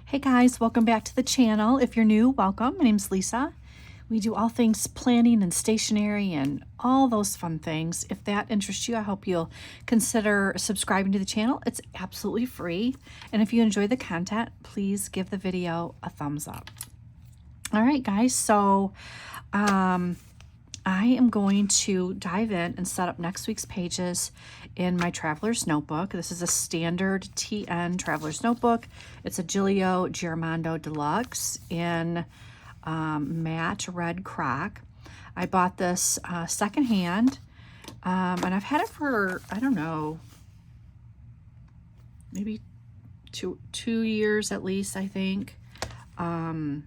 Hey guys, welcome back to the channel. If you're new, welcome. My name's Lisa. We do all things planning and stationery and all those fun things. If that interests you, I hope you'll consider subscribing to the channel. It's absolutely free. And if you enjoy the content, please give the video a thumbs up. All right, guys, so I am going to dive in and set up next week's pages in my Traveler's Notebook. This is a standard TN Traveler's Notebook. It's a Gillio Giramondo Deluxe in matte red croc. I bought this secondhand, and I've had it for, I don't know, maybe two years at least, I think. And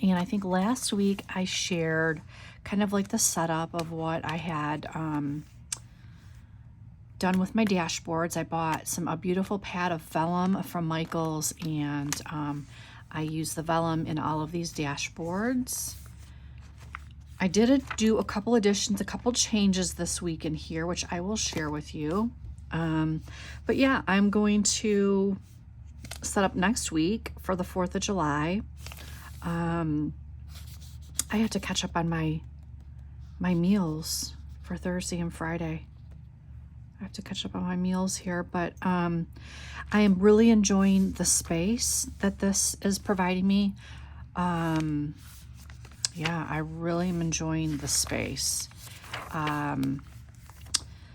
I think last week I shared kind of like the setup of what I had done with my dashboards. I bought a beautiful pad of vellum from Michaels, and I use the vellum in all of these dashboards. I did do a couple additions, a couple changes this week in here, which I will share with you. But yeah, I'm going to set up next week for the 4th of July. I had to catch up on my meals for Thursday and Friday. I have to catch up on my meals here, but I am really enjoying the space that this is providing me. Yeah, I really am enjoying the space.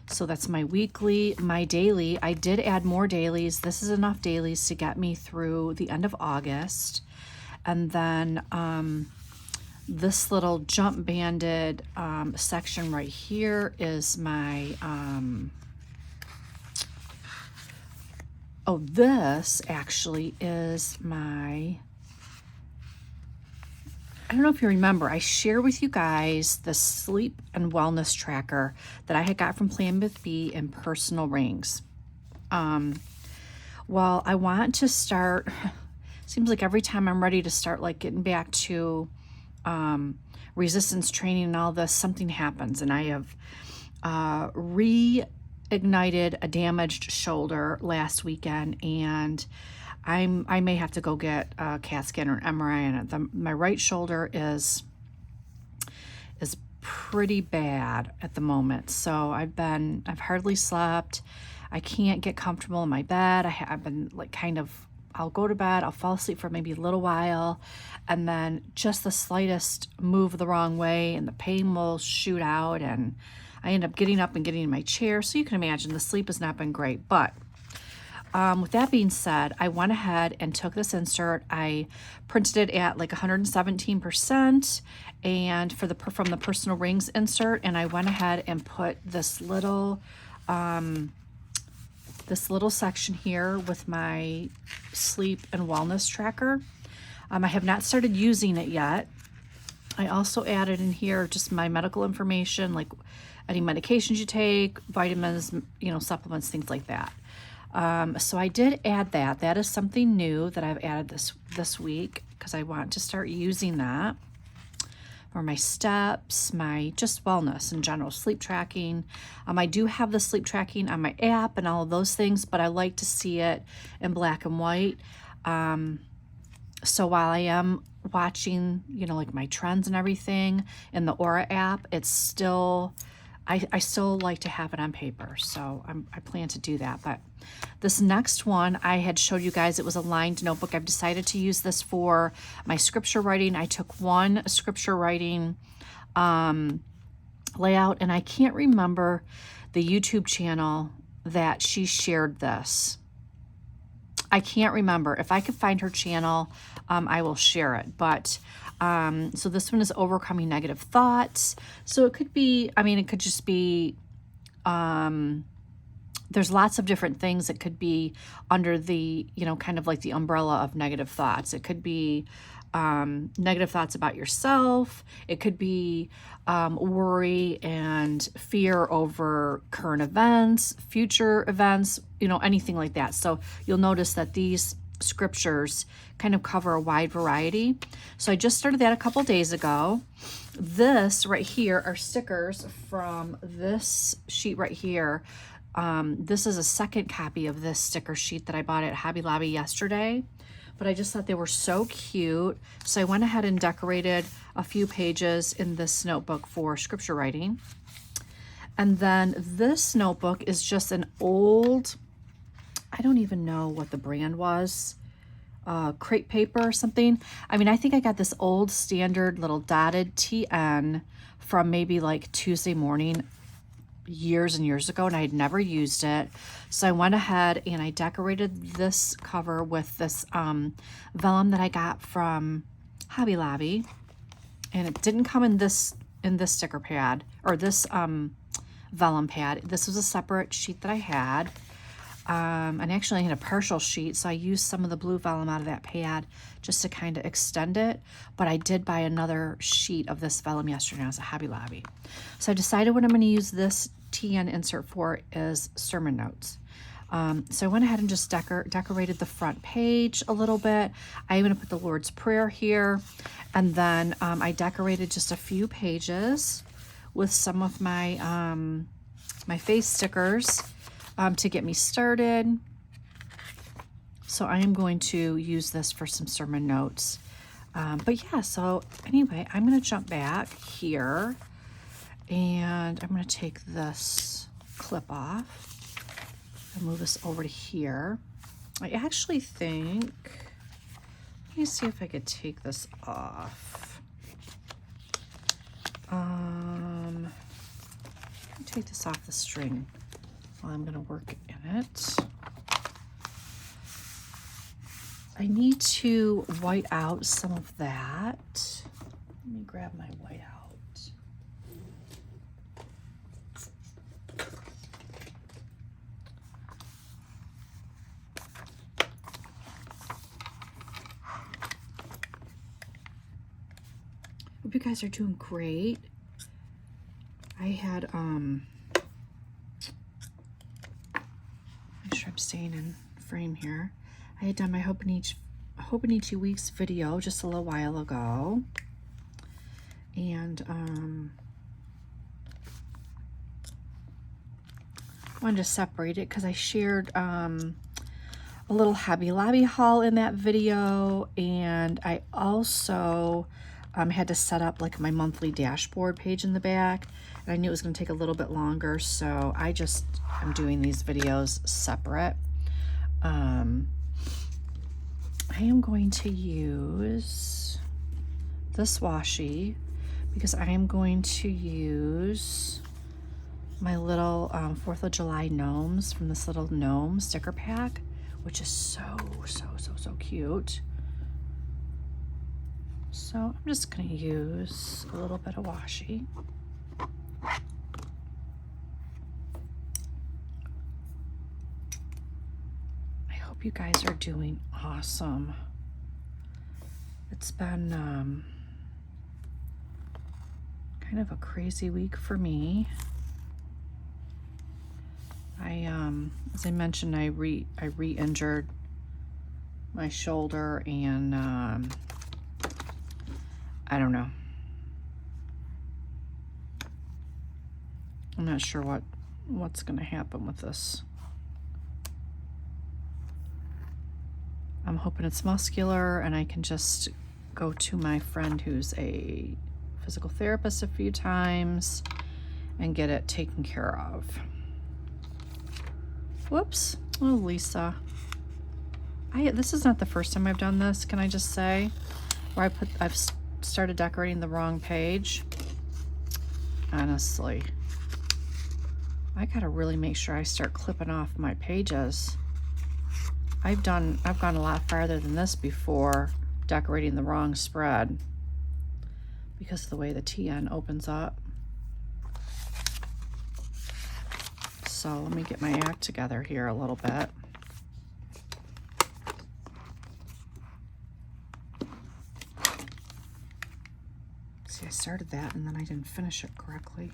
So that's my weekly, my daily. I did add more dailies. This is enough dailies to get me through the end of August. And then this little jump banded section right here is my, this actually is my, I don't know if you remember, I share with you guys the sleep and wellness tracker that I had got from Plan with B in personal rings. Well, I want to start, seems like every time I'm ready to start like getting back to resistance training and all this, something happens, and I have reignited a damaged shoulder last weekend, and I may have to go get a CAT scan or an MRI on it. My right shoulder is pretty bad at the moment, so I've hardly slept. I can't get comfortable in my bed. I've been like I'll go to bed, I'll fall asleep for maybe a little while, and then just the slightest move the wrong way and the pain will shoot out, and I end up getting up and getting in my chair. So you can imagine the sleep has not been great. But with that being said, I went ahead and took this insert. I printed it at like 117% and from the personal rings insert, and I went ahead and put this little section here with my sleep and wellness tracker. I have not started using it yet. I also added in here just my medical information, like any medications you take, vitamins, supplements, things like that. So I did add that. That is something new that I've added this week because I want to start using that for my steps, my just wellness in general, sleep tracking. I do have the sleep tracking on my app and all of those things, but I like to see it in black and white. So while I am watching, like my trends and everything in the Aura app, it's still, I still like to have it on paper. So I plan to do that. But this next one I had showed you guys, it was a lined notebook. I've decided to use this for my scripture writing. I took one scripture writing layout, and I can't remember the YouTube channel that she shared this. I can't remember. If I could find her channel, I will share it. But so this one is overcoming negative thoughts. So it could be, it could just be, there's lots of different things that could be under the, kind of like the umbrella of negative thoughts. It could be negative thoughts about yourself. It could be worry and fear over current events, future events, anything like that. So you'll notice that these scriptures kind of cover a wide variety. So I just started that a couple days ago. This right here are stickers from this sheet right here. This is a second copy of this sticker sheet that I bought at Hobby Lobby yesterday. but I just thought they were so cute. So I went ahead and decorated a few pages in this notebook for scripture writing. And then this notebook is just an old, I don't even know what the brand was, crepe paper or something. I mean, I think I got this old standard little dotted TN from maybe like Tuesday Morning years and years ago, and I had never used it. So I went ahead and I decorated this cover with this vellum that I got from Hobby Lobby, and it didn't come in this sticker pad or this vellum pad. This was a separate sheet that I had, and actually I had a partial sheet, so I used some of the blue vellum out of that pad just to kind of extend it. But I did buy another sheet of this vellum yesterday when I was at Hobby Lobby. So I decided what I'm going to use this TN insert for is sermon notes. So I went ahead and just decorated the front page a little bit. I even put the Lord's Prayer here, and then I decorated just a few pages with some of my my face stickers to get me started. So I am going to use this for some sermon notes. But yeah, so anyway, I'm going to jump back here, and I'm going to take this clip off and move this over to here. I actually think, let me see if I could take this off. Let me take this off the string while I'm going to work in it. I need to white out some of that. Let me grab my white out. Hope you guys are doing great. I had make sure I'm staying in frame here. I had done my Hope in Each Week's video just a little while ago, and I wanted to separate it because I shared a little Hobby Lobby haul in that video, and I also had to set up like my monthly dashboard page in the back, and I knew it was going to take a little bit longer, so I'm doing these videos separate. I am going to use this washi because I am going to use my little 4th of July gnomes from this little gnome sticker pack, which is so cute. So I'm just going to use a little bit of washi. I hope you guys are doing awesome. It's been kind of a crazy week for me. As I mentioned, I re-injured my shoulder, and I don't know. I'm not sure what's going to happen with this. I'm hoping it's muscular and I can just go to my friend who's a physical therapist a few times and get it taken care of. Whoops. Oh, Lisa. This is not the first time I've done this, can I just say? Where I've started decorating the wrong page. Honestly. I gotta really make sure I start clipping off my pages. I've gone a lot farther than this before decorating the wrong spread because of the way the TN opens up. So let me get my act together here a little bit. See, I started that and then I didn't finish it correctly.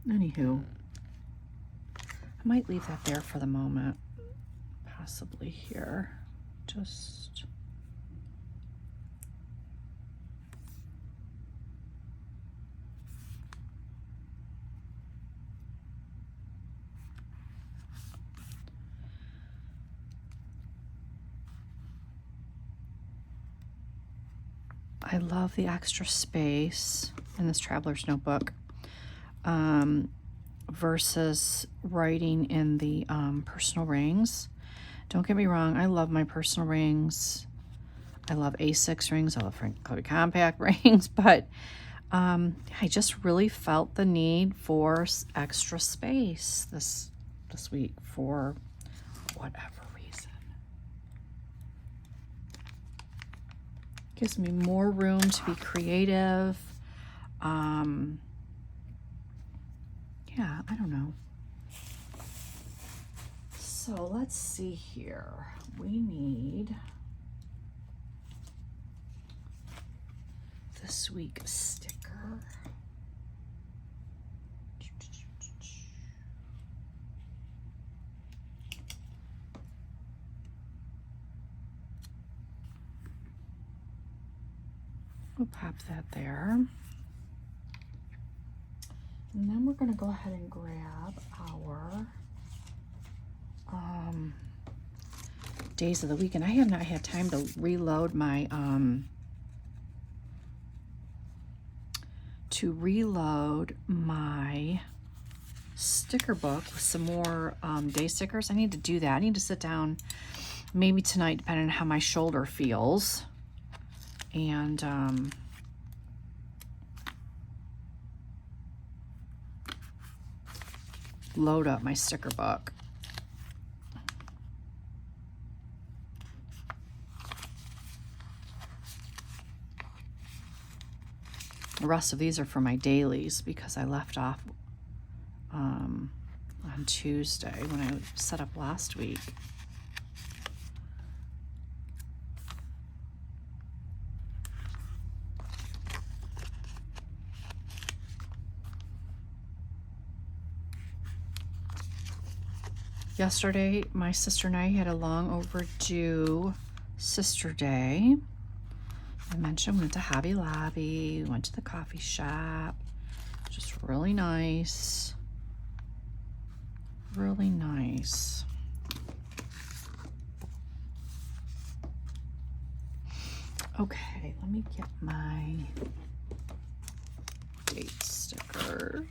Anywho, I might leave that there for the moment, possibly here. Just I love the extra space in this traveler's notebook versus writing in the personal rings. Don't get me wrong, I love my personal rings. I love A6 rings. I love compact rings, but I just really felt the need for extra space this week for whatever reason. Gives me more room to be creative. Yeah, I don't know. So let's see here. We need this week sticker. We'll pop that there. And then we're going to go ahead and grab our days of the week. And I have not had time to reload my sticker book with some more day stickers. I need to do that. I need to sit down maybe tonight, depending on how my shoulder feels, and load up my sticker book. The rest of these are for my dailies because I left off on Tuesday when I set up last week. Yesterday, my sister and I had a long overdue sister day. I mentioned we went to Hobby Lobby, we went to the coffee shop, just really nice. Really nice. Okay, let me get my date stickers.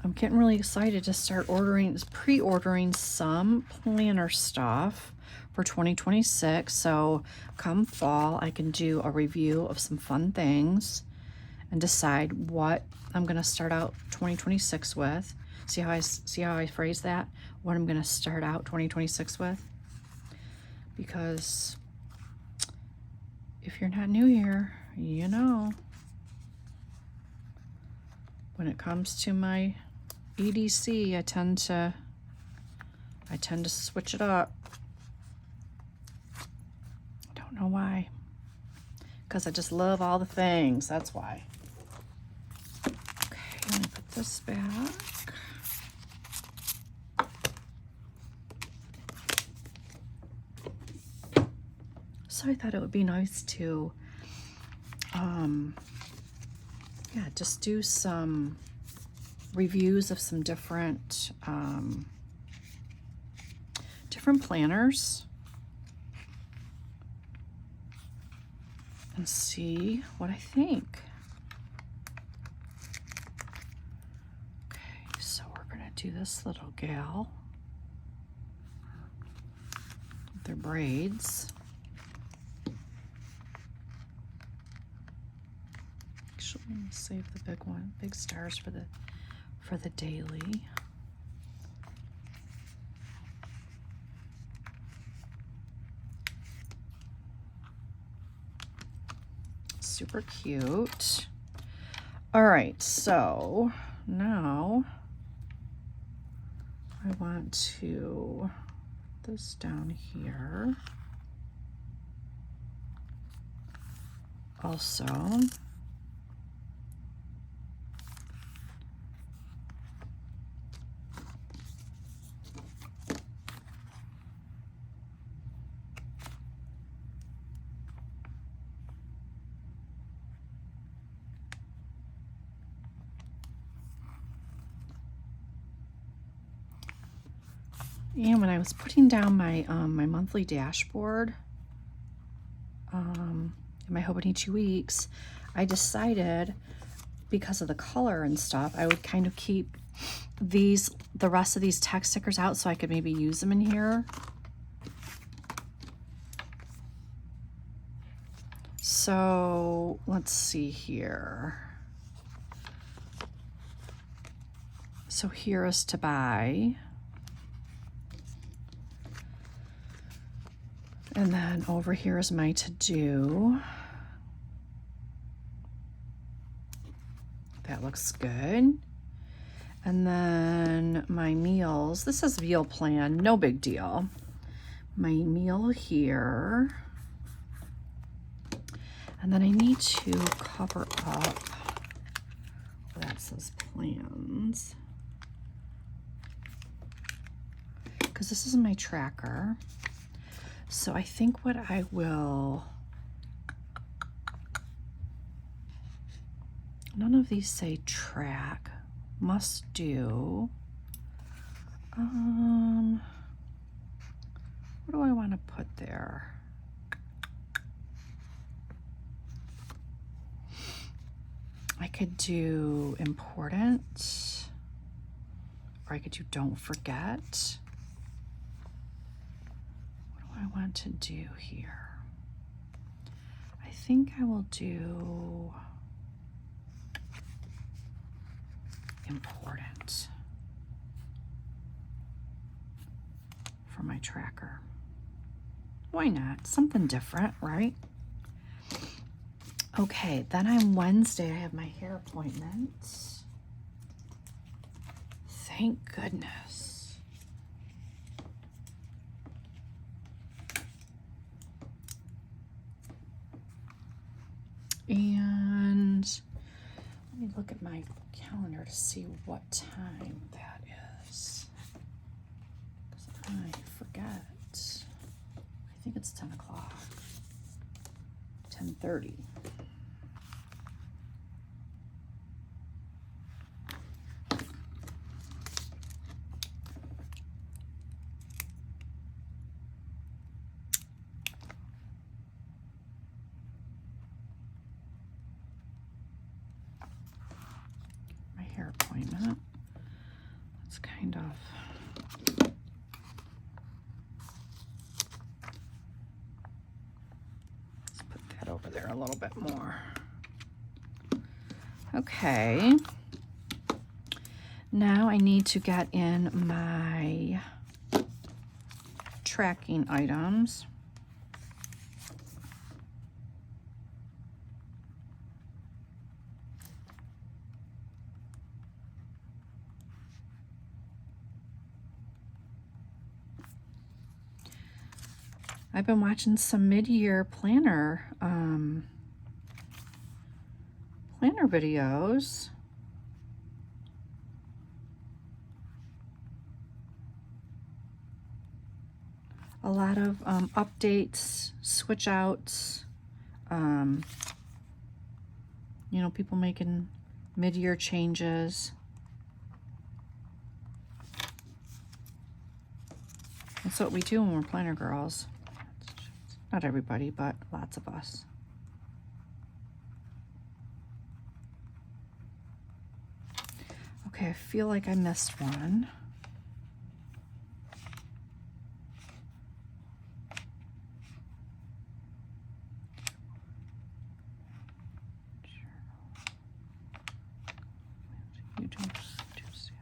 I'm getting really excited to start pre-ordering some planner stuff for 2026. So come fall, I can do a review of some fun things and decide what I'm going to start out 2026 with. See how I phrase that? What I'm going to start out 2026 with? Because if you're not new here, you know, when it comes to my EDC, I tend to switch it up. I don't know why. Because I just love all the things. That's why. Okay, let me put this back. So I thought it would be nice to, just do some reviews of some different planners and see what I think. Okay, so we're gonna do this little gal with their braids. Actually, let me save the big stars for the daily. Super cute. All right, so now I want to put this down here. Also, And when I was putting down my my monthly dashboard, in my Hobonichi weeks, I decided, because of the color and stuff, I would kind of keep the rest of these text stickers out so I could maybe use them in here. So let's see here. So here is to buy. And then over here is my to do. That looks good. And then my meals. This is meal plan, no big deal. My meal here. And then I need to cover up, that says plans, because this is my tracker. So I think what I will, none of these say track, must do. What do I want to put there? I could do important, or I could do don't forget. What do I want to do here? I think I will do important for my tracker. Why not? Something different, right? Okay, then on Wednesday I have my hair appointment. Thank goodness. And let me look at my calendar to see what time that is. Because I forget. I think it's 10 o'clock. 10:30. Appointment. It's kind of, let's put that over there a little bit more. Okay. Now I need to get in my tracking items. I've been watching some mid-year planner videos. A lot of updates, switch outs, you know, people making mid-year changes. That's what we do when we're planner girls. Not everybody, but lots of us. Okay, I feel like I missed one. You don't do see it.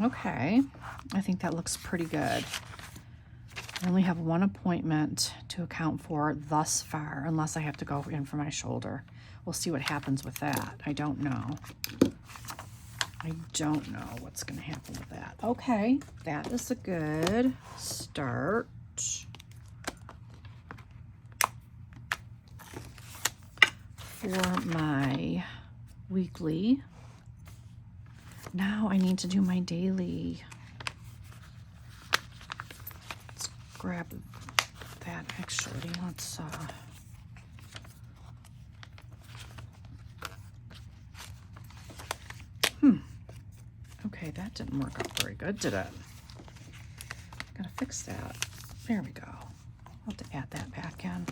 Okay, I think that looks pretty good. I only have one appointment to account for thus far, unless I have to go in for my shoulder. We'll see what happens with that. I don't know. I don't know what's going to happen with that. Okay, that is a good start. For my weekly, now I need to do my daily. Let's grab that actually. Let's okay, that didn't work out very good, did it? Gotta fix that. There we go. I'll have to add that back in.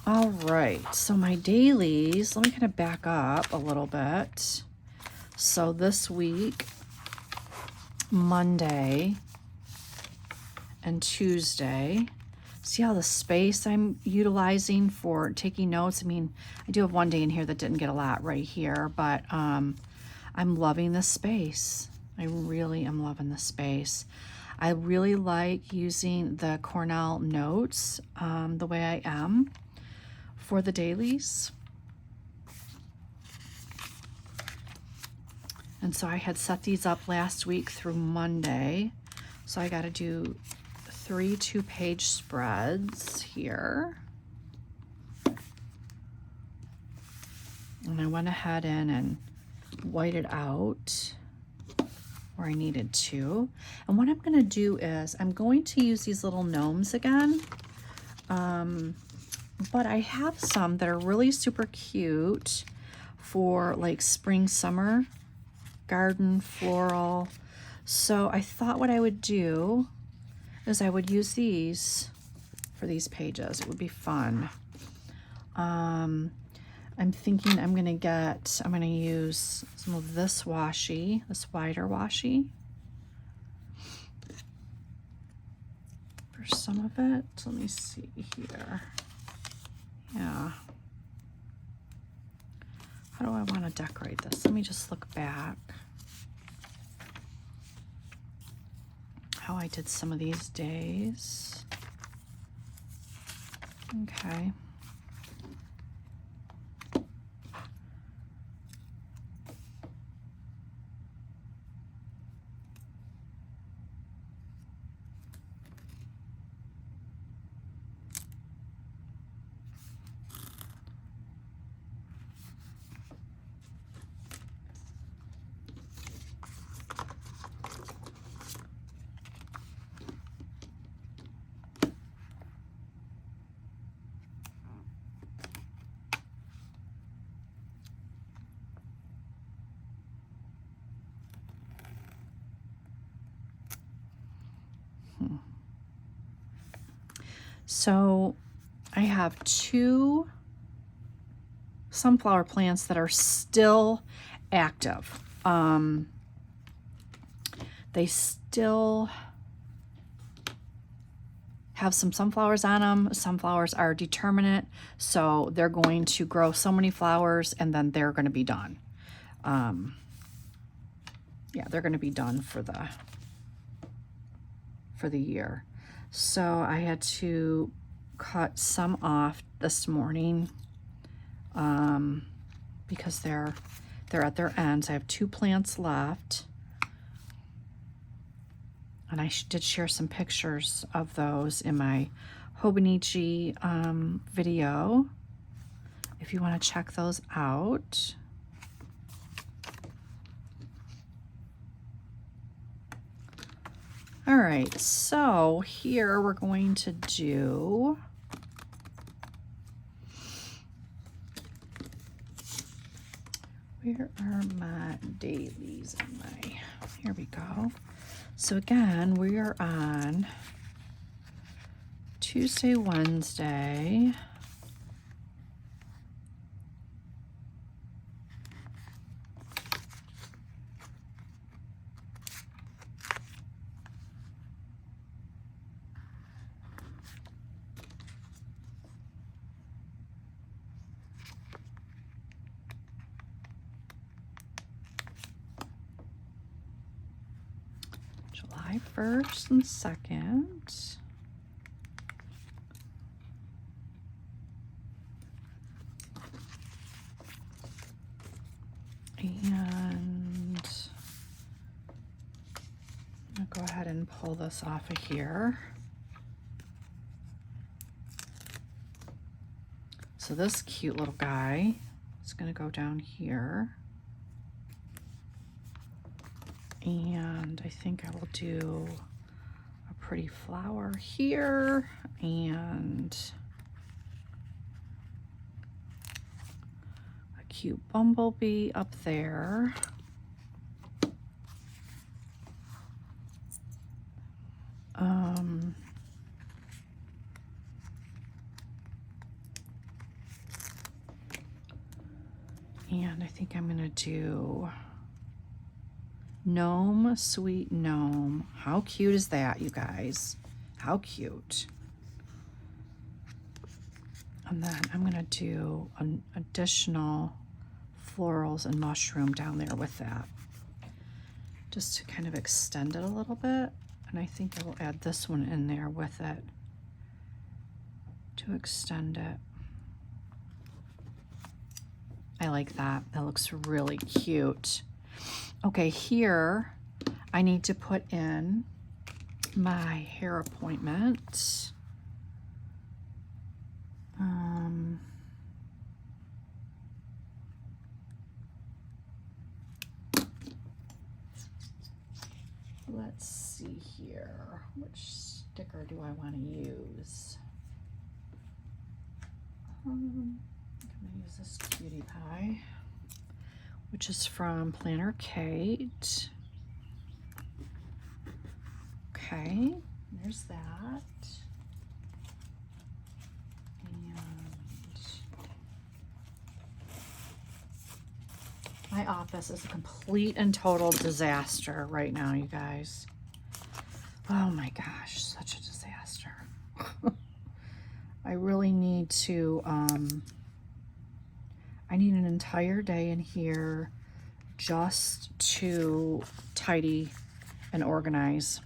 All right, so my dailies, let me kind of back up a little bit. So this week, Monday and Tuesday, see how the space I'm utilizing for taking notes? I mean, I do have one day in here that didn't get a lot right here, but I'm loving the space. I really am loving the space. I really like using the Cornell notes the way I am for the dailies. And so I had set these up last week through Monday. So I got to do 3 2-page spreads here. And I went ahead and whited out where I needed to. And what I'm going to do is I'm going to use these little gnomes again. But I have some that are really super cute for like spring, summer, garden, floral. So I thought what I would do is I would use these for these pages. It would be fun. I'm thinking I'm going to use some of this washi, this wider washi for some of it. Let me see here. Yeah. How do I want to decorate this? Let me just look back. How I did some of these days. Okay. So I have 2 sunflower plants that are still active. They still have some sunflowers on them. Sunflowers are determinate, so they're going to grow so many flowers and then they're going to be done. Yeah, they're going to be done for the year. So I had to cut some off this morning because they're at their ends. I have 2 plants left. And I did share some pictures of those in my Hobonichi video, if you want to check those out. All right, so here we're going to do where are my dailies in my, here we go. So again, we are on Tuesday, Wednesday. July 1st and 2nd. And I'll go ahead and pull this off of here. So this cute little guy is going to go down here. And I think I will do a pretty flower here and a cute bumblebee up there. And I think I'm gonna do gnome, sweet gnome. How cute is that, you guys? How cute. And then I'm gonna do an additional florals and mushroom down there with that, just to kind of extend it a little bit. And I think I will add this one in there with it to extend it. I like that. That looks really cute. Okay, here I need to put in my hair appointment. Let's see here. Which sticker do I want to use? I'm gonna use this cutie pie, which is from Planner Kate. Okay, there's that. And my office is a complete and total disaster right now, you guys. Oh my gosh, such a disaster. I really need to, I need an entire day in here just to tidy and organize.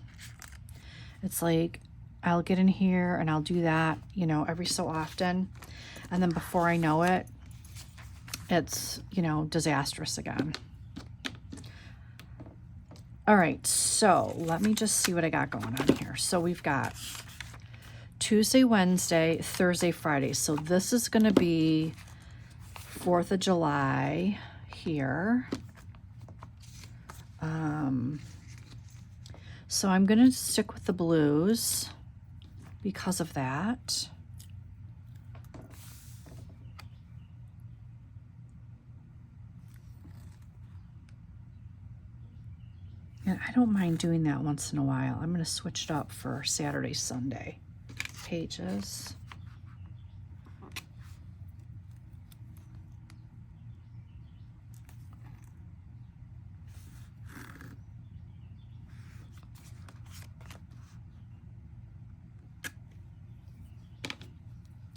It's like I'll get in here and I'll do that, you know, every so often. And then before I know it, it's, you know, disastrous again. All right, so let me just see what I got going on here. So we've got Tuesday, Wednesday, Thursday, Friday. So this is going to be 4th of July here. So I'm going to stick with the blues because of that. And I don't mind doing that once in a while. I'm going to switch it up for Saturday, Sunday pages.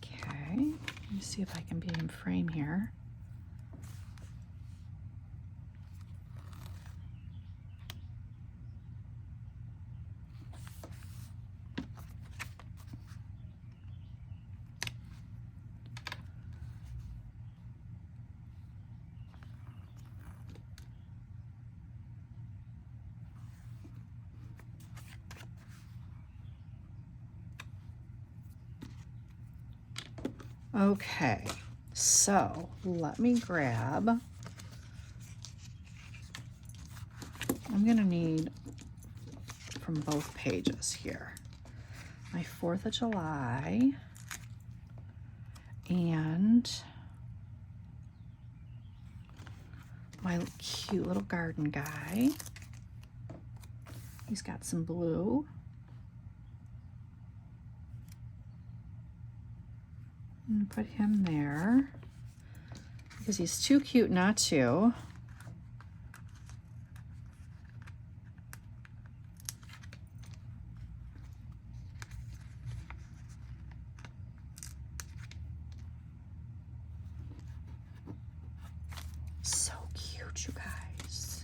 Okay, let me see if I can be in frame here. Okay, so let me grab, I'm gonna need from both pages here, my 4th of July and my cute little garden guy. He's got some blue. I'm gonna put him there because he's too cute not to. So cute, you guys.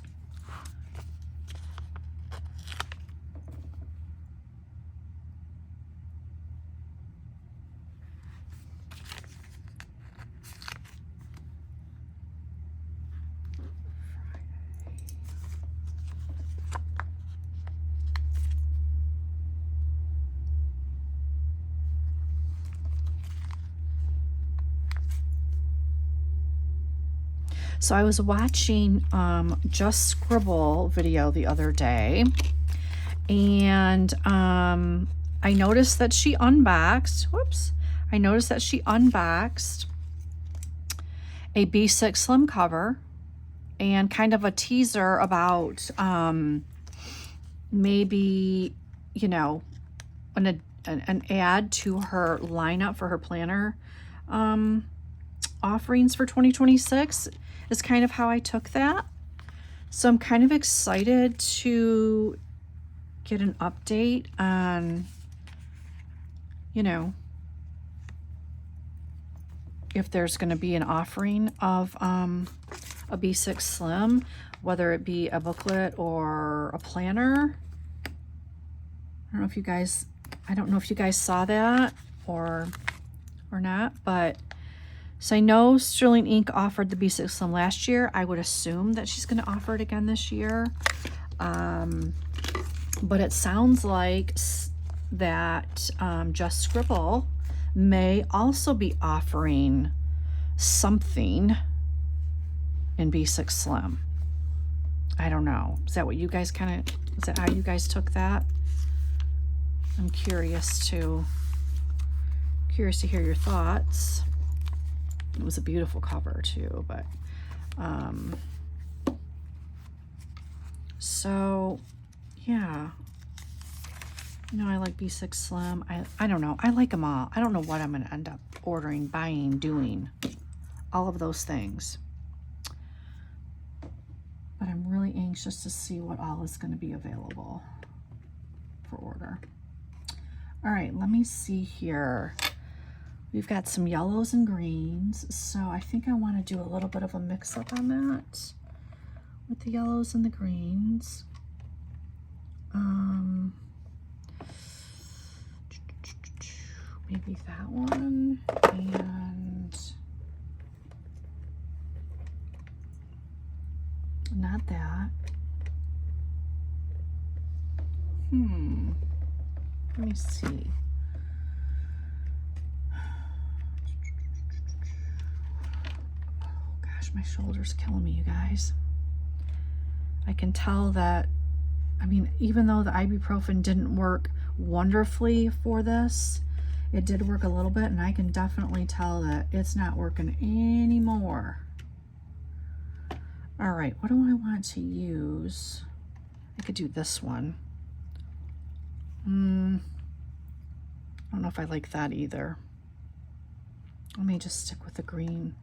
So I was watching Just Scribble video the other day, and I noticed that she unboxed, I noticed that she unboxed a B6 Slim cover and kind of a teaser about maybe, you know, an ad to her lineup for her planner offerings for 2026 is kind of how I took that. So I'm kind of excited to get an update on, you know, if there's going to be an offering of a B6 Slim, whether it be a booklet or a planner. I don't know if you guys saw that or not, but so I know Sterling Ink offered the B6 Slim last year. I would assume that she's going to offer it again this year. But it sounds like that Just Scribble may also be offering something in B6 Slim. I don't know. Is that what you guys is that how you guys took that? I'm curious to hear your thoughts. It was a beautiful cover too, but so yeah. No, I like B6 Slim. I don't know. I like them all. I don't know what I'm going to end up ordering, buying, doing. All of those things. But I'm really anxious to see what all is going to be available for order. All right, let me see here. We've got some yellows and greens. So I think I want to do a little bit of a mix-up on that with the yellows and the greens. Maybe that one, and not that. Let me see. Oh gosh, my shoulder's killing me, you guys. I can tell that, I mean, even though the ibuprofen didn't work wonderfully for this, it did work a little bit, and I can definitely tell that it's not working anymore. All right, what do I want to use? I could do this one. I don't know if I like that either. Let me just stick with the green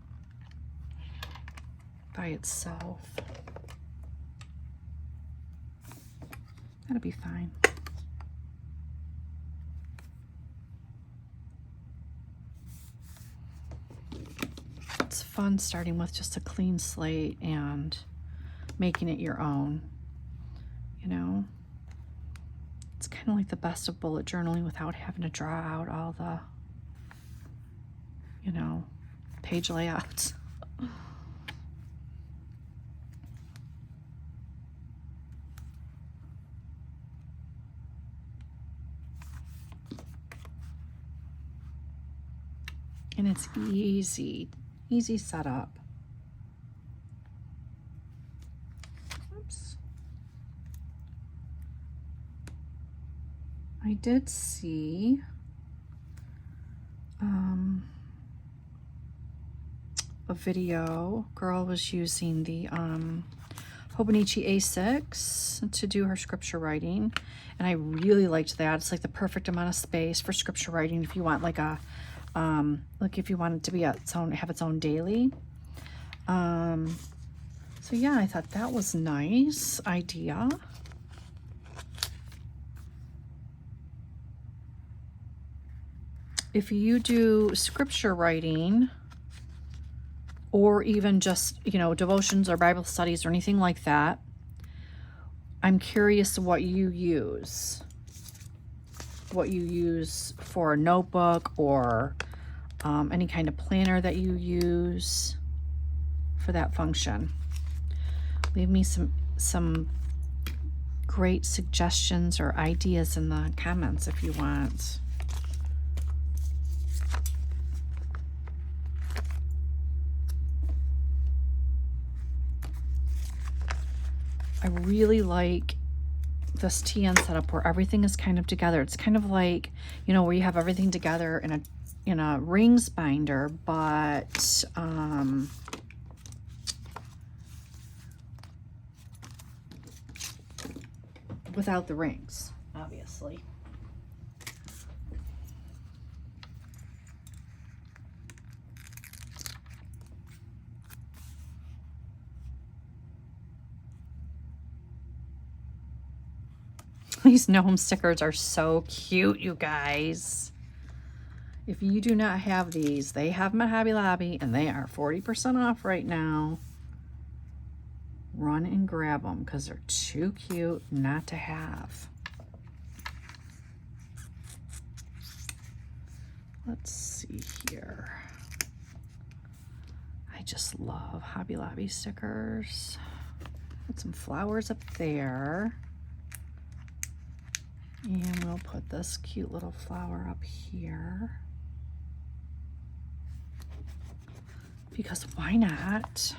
by itself. That'll be fine. It's fun starting with just a clean slate and making it your own, you know? It's kind of like the best of bullet journaling without having to draw out all the, you know, page layouts. And it's easy setup. Oops. I did see a video. Girl was using the Hobonichi A6 to do her scripture writing, and I really liked that. It's like the perfect amount of space for scripture writing if you want like a like if you want it to be have its own daily. So yeah, I thought that was nice idea. If you do scripture writing, or even just, you know, devotions or Bible studies or anything like that, I'm curious what you use. What you use for a notebook or any kind of planner that you use for that function. Leave me some great suggestions or ideas in the comments if you want. I really like this TN setup where everything is kind of together. It's kind of like, you know, where you have everything together in a rings binder, but without the rings, obviously. These gnome stickers are so cute, you guys. If you do not have these, they have them at Hobby Lobby and they are 40% off right now. Run and grab them because they're too cute not to have. Let's see here. I just love Hobby Lobby stickers. Put some flowers up there. And we'll put this cute little flower up here. Because why not?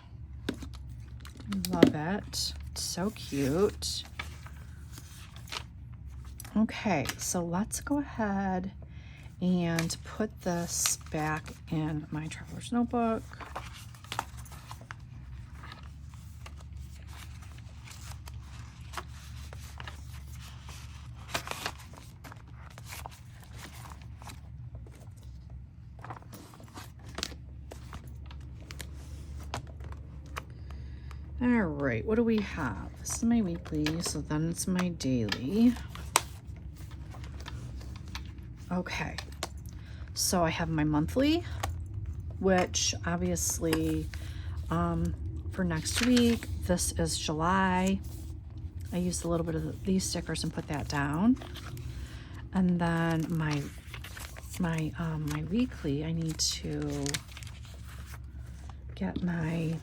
Love it. It's so cute. Okay, so let's go ahead and put this back in my traveler's notebook. All right, what do we have? This is my weekly, so then it's my daily. Okay, so I have my monthly, which obviously for next week, this is July. I used a little bit of these stickers and put that down. And then my weekly, I need to get my,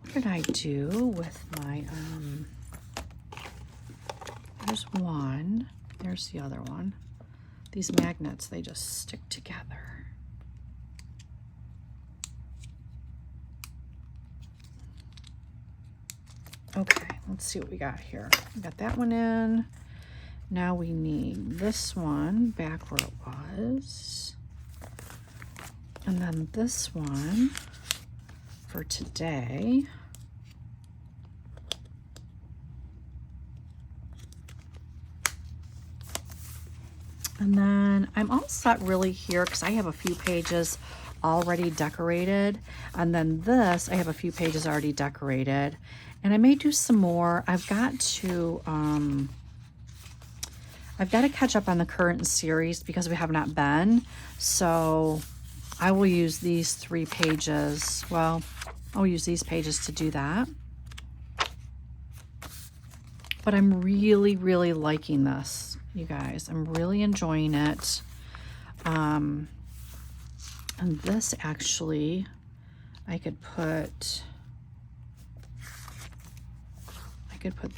what did I do with my, there's one, there's the other one. These magnets, they just stick together. Okay, let's see what we got here. We got that one in. Now we need this one back where it was. And then this one for today. And then I'm all set really here because I have a few pages already decorated. And then this, I have a few pages already decorated. And I may do some more. I've got to catch up on the current series because we have not been. So I will use these 3 pages. Well, I'll use these pages to do that. But I'm really, really liking this, you guys. I'm really enjoying it. And this actually, I could put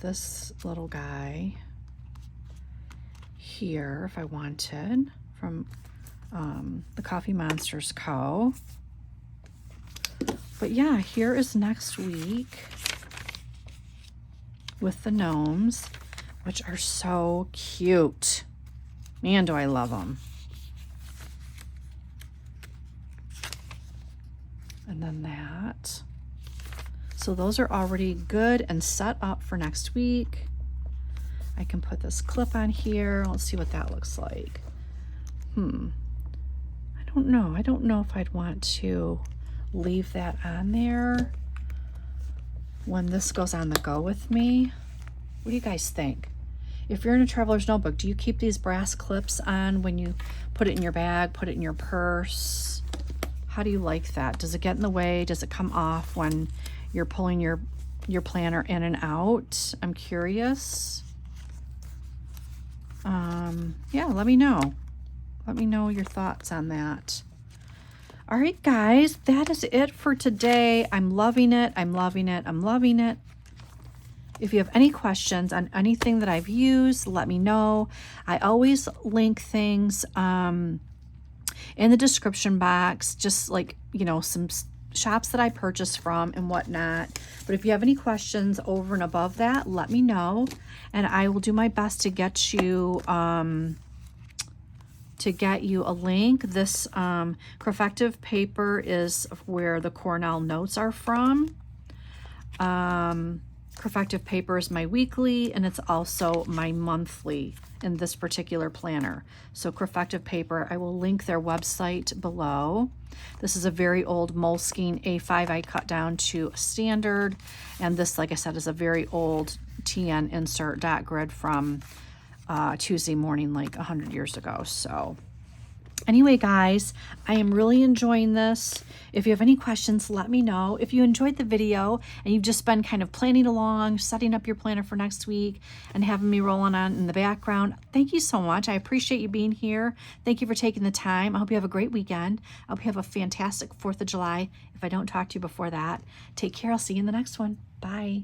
this little guy here if I wanted from the Coffee Monsters Co. But yeah, here is next week with the gnomes, which are so cute. Man, do I love them. And then that. So those are already good and set up for next week. I can put this clip on here. Let's see what that looks like. I don't know. I don't know if I'd want to leave that on there when this goes on the go with me. What do you guys think? If you're in a traveler's notebook, do you keep these brass clips on when you put it in your bag, put it in your purse? How do you like that? Does it get in the way? Does it come off when you're pulling your planner in and out? I'm curious. Yeah, let me know. Let me know your thoughts on that. All right, guys, that is it for today. I'm loving it. I'm loving it. I'm loving it. If you have any questions on anything that I've used, let me know. I always link things in the description box, just like, you know, some shops that I purchase from and whatnot. But if you have any questions over and above that, let me know, and I will do my best to get you a link. This Crefective paper is where the Cornell notes are from. Crefective paper is my weekly, and it's also my monthly in this particular planner. So Crefective paper, I will link their website below. This is a very old Moleskine A5 I cut down to a standard, and this, like I said, is a very old TN insert dot grid from Tuesday morning, like 100 years ago. So anyway, guys, I am really enjoying this. If you have any questions, let me know. If you enjoyed the video and you've just been kind of planning along, setting up your planner for next week and having me rolling on in the background, thank you so much. I appreciate you being here. Thank you for taking the time. I hope you have a great weekend. I hope you have a fantastic 4th of July. If I don't talk to you before that, take care. I'll see you in the next one. Bye.